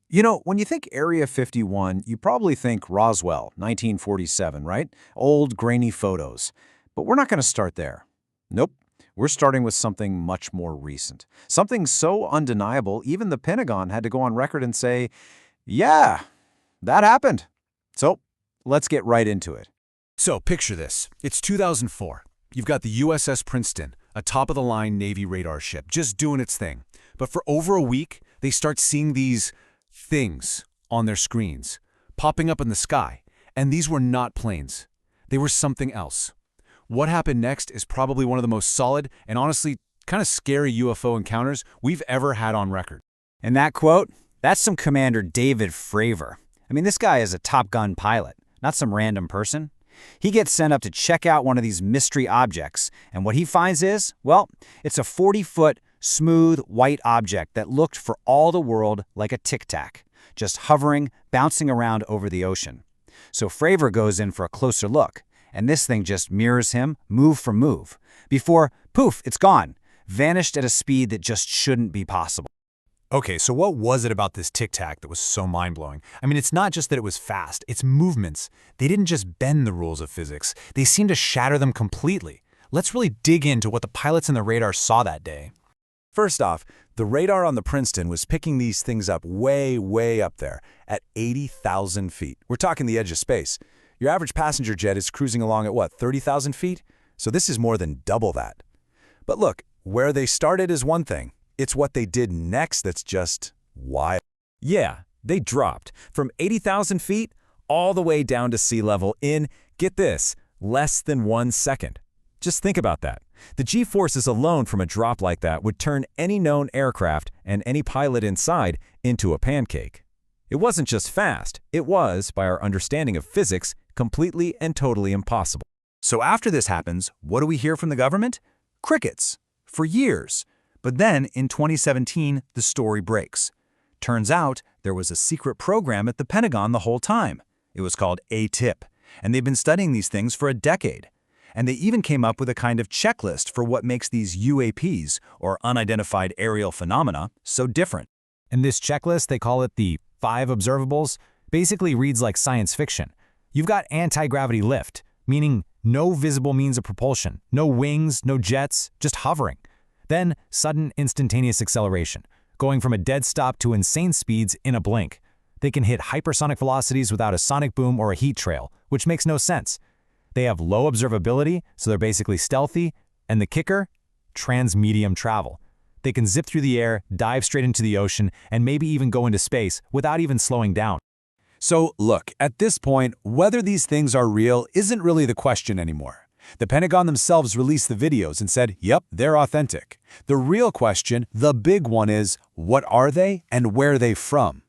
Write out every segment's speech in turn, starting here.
You know, when you think Area 51, you probably think Roswell, 1947, right? Old, grainy photos. But we're not going to start there. Nope. We're starting with something much more recent. Something so undeniable, even the Pentagon had to go on record and say, yeah, that happened. So let's get right into it. So picture this. It's 2004. You've got the USS Princeton, a top-of-the-line Navy radar ship, just doing its thing. But for over a week, they start seeing these things on their screens, popping up in the sky. And these were not planes. They were something else. What happened next is probably one of the most solid and honestly kind of scary UFO encounters we've ever had on record. And that quote, that's some Commander David Fravor. I mean, this guy is a Top Gun pilot, not some random person. He gets sent up to check out one of these mystery objects, and what he finds is, well, it's a 40-foot, smooth, white object that looked for all the world like a Tic Tac, just hovering, bouncing around over the ocean. So Fravor goes in for a closer look, and this thing just mirrors him, move for move, before, poof, it's gone, vanished at a speed that just shouldn't be possible. Okay, so what was it about this Tic Tac that was so mind-blowing? I mean, it's not just that it was fast, its movements. They didn't just bend the rules of physics, they seemed to shatter them completely. Let's really dig into what the pilots and the radar saw that day. First off, the radar on the Princeton was picking these things up way, way up there, at 80,000 feet. We're talking the edge of space. Your average passenger jet is cruising along at what, 30,000 feet? So this is more than double that. But look, where they started is one thing. It's what they did next that's just wild. Yeah, they dropped from 80,000 feet all the way down to sea level in, get this, less than 1 second. Just think about that. The G-forces alone from a drop like that would turn any known aircraft and any pilot inside into a pancake. It wasn't just fast, it was, by our understanding of physics, completely and totally impossible. So after this happens, what do we hear from the government? Crickets. For years. But then, in 2017, the story breaks. Turns out, there was a secret program at the Pentagon the whole time. It was called AATIP, and they've been studying these things for a decade. And they even came up with a kind of checklist for what makes these UAPs, or unidentified aerial phenomena, so different. And this checklist, they call it the 5 Observables, basically reads like science fiction. You've got anti-gravity lift, meaning no visible means of propulsion, no wings, no jets, just hovering. Then, sudden instantaneous acceleration, going from a dead stop to insane speeds in a blink. They can hit hypersonic velocities without a sonic boom or a heat trail, which makes no sense. They have low observability, so they're basically stealthy, and the kicker? Transmedium travel. They can zip through the air, dive straight into the ocean, and maybe even go into space without even slowing down. So look, at this point, whether these things are real isn't really the question anymore. The Pentagon themselves released the videos and said, yep, they're authentic. The real question, the big one is, what are they and where are they from?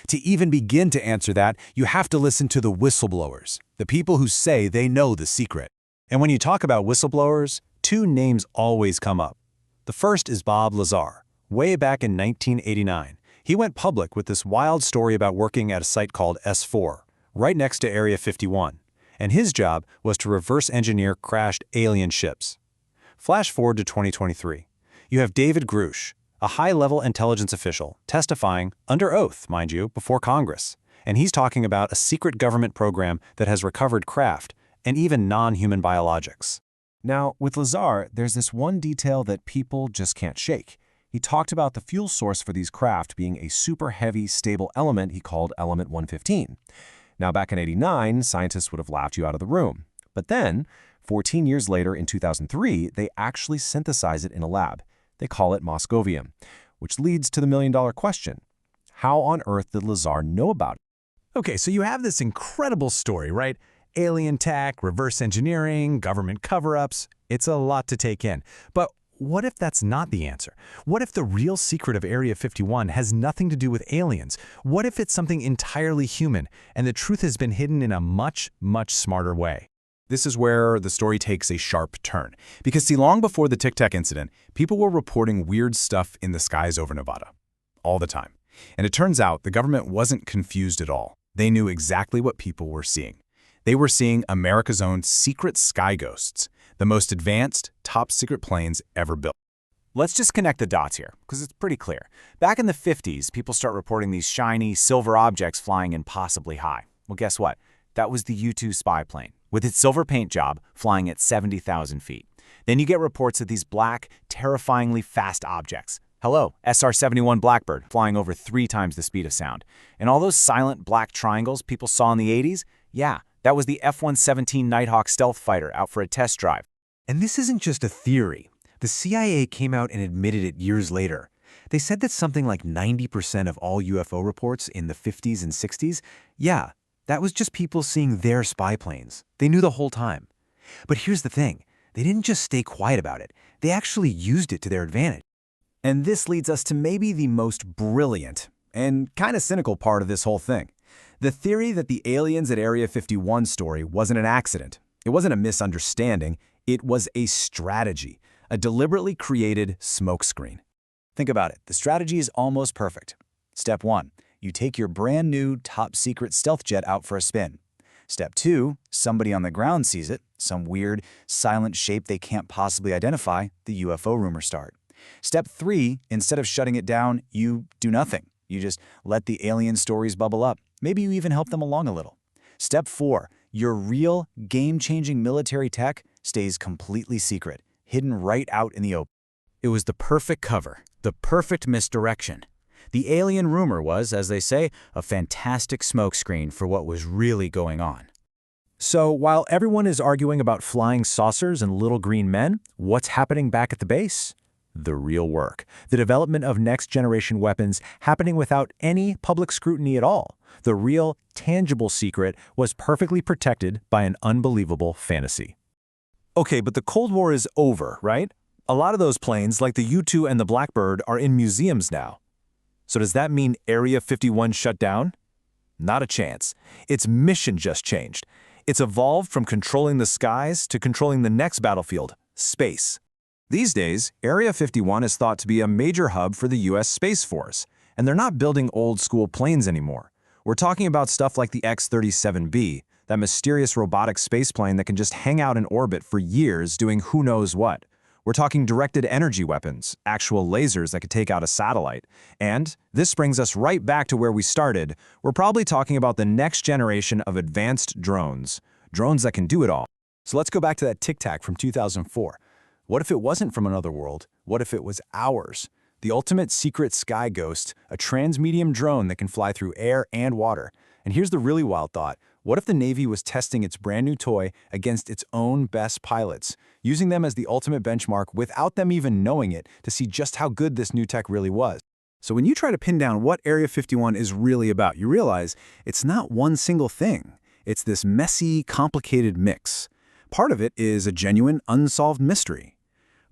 To even begin to answer that, you have to listen to the whistleblowers, the people who say they know the secret. And when you talk about whistleblowers, 2 names always come up. The first is Bob Lazar. Way back in 1989, he went public with this wild story about working at a site called S4, right next to Area 51. And his job was to reverse engineer crashed alien ships. Flash forward to 2023. You have David Grush, a high-level intelligence official, testifying, under oath, mind you, before Congress. And he's talking about a secret government program that has recovered craft and even non-human biologics. Now, with Lazar, there's this one detail that people just can't shake. He talked about the fuel source for these craft being a super heavy, stable element he called element 115. Now, back in '89, scientists would have laughed you out of the room. But then, 14 years later in 2003, they actually synthesize it in a lab. They call it moscovium, which leads to the million-dollar question. How on earth did Lazar know about it? Okay, so you have this incredible story, right? Alien tech, reverse engineering, government cover-ups. It's a lot to take in. But what if that's not the answer? What if the real secret of Area 51 has nothing to do with aliens? What if it's something entirely human, and the truth has been hidden in a much, much smarter way? This is where the story takes a sharp turn. Because see, long before the Tic Tac incident, people were reporting weird stuff in the skies over Nevada. All the time. And it turns out the government wasn't confused at all. They knew exactly what people were seeing. They were seeing America's own secret sky ghosts, the most advanced, top-secret planes ever built. Let's just connect the dots here, because it's pretty clear. Back in the 50s, people start reporting these shiny, silver objects flying impossibly high. Well, guess what? That was the U-2 spy plane, with its silver paint job flying at 70,000 feet. Then you get reports of these black, terrifyingly fast objects. Hello, SR-71 Blackbird, flying over 3 times the speed of sound. And all those silent black triangles people saw in the 80s? Yeah, that was the F-117 Nighthawk stealth fighter out for a test drive. And this isn't just a theory. The CIA came out and admitted it years later. They said that something like 90% of all UFO reports in the 50s and 60s, yeah, that was just people seeing their spy planes. They knew the whole time. But here's the thing. They didn't just stay quiet about it. They actually used it to their advantage. And this leads us to maybe the most brilliant and kind of cynical part of this whole thing. The theory that the aliens at Area 51 story wasn't an accident. It wasn't a misunderstanding. It was a strategy. A deliberately created smokescreen. Think about it. The strategy is almost perfect. Step 1. You take your brand new top-secret stealth jet out for a spin. Step 2. Somebody on the ground sees it, some weird, silent shape they can't possibly identify, the UFO rumors start. Step 3. Instead of shutting it down, you do nothing. You just let the alien stories bubble up. Maybe you even help them along a little. Step 4. Your real, game-changing military tech stays completely secret, hidden right out in the open. It was the perfect cover, the perfect misdirection. The alien rumor was, as they say, a fantastic smokescreen for what was really going on. So while everyone is arguing about flying saucers and little green men, what's happening back at the base? The real work. The development of next-generation weapons happening without any public scrutiny at all. The real, tangible secret was perfectly protected by an unbelievable fantasy. Okay, but the Cold War is over, right? A lot of those planes, like the U-2 and the Blackbird, are in museums now. So does that mean Area 51 shut down? Not a chance. Its mission just changed. It's evolved from controlling the skies to controlling the next battlefield, space. These days, Area 51 is thought to be a major hub for the U.S. Space Force, and they're not building old-school planes anymore. We're talking about stuff like the X-37B, that mysterious robotic spaceplane that can just hang out in orbit for years doing who knows what. We're talking directed energy weapons, actual lasers that could take out a satellite. And this brings us right back to where we started. We're probably talking about the next generation of advanced drones. Drones that can do it all. So let's go back to that Tic Tac from 2004. What if it wasn't from another world? What if it was ours? The ultimate secret sky ghost, a transmedium drone that can fly through air and water. And here's the really wild thought. What if the Navy was testing its brand new toy against its own best pilots, using them as the ultimate benchmark without them even knowing it to see just how good this new tech really was? So when you try to pin down what Area 51 is really about, you realize it's not one single thing. It's this messy, complicated mix. Part of it is a genuine, unsolved mystery.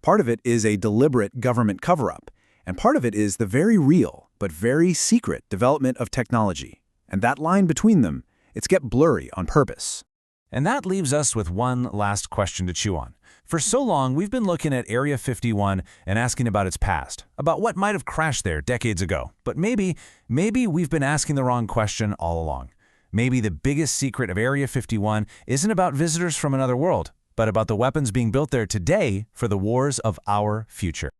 Part of it is a deliberate government cover-up. And part of it is the very real, but very secret development of technology. And that line between them, it's get blurry on purpose. And that leaves us with one last question to chew on. For so long, we've been looking at Area 51 and asking about its past, about what might have crashed there decades ago. But maybe we've been asking the wrong question all along. Maybe the biggest secret of Area 51 isn't about visitors from another world, but about the weapons being built there today for the wars of our future.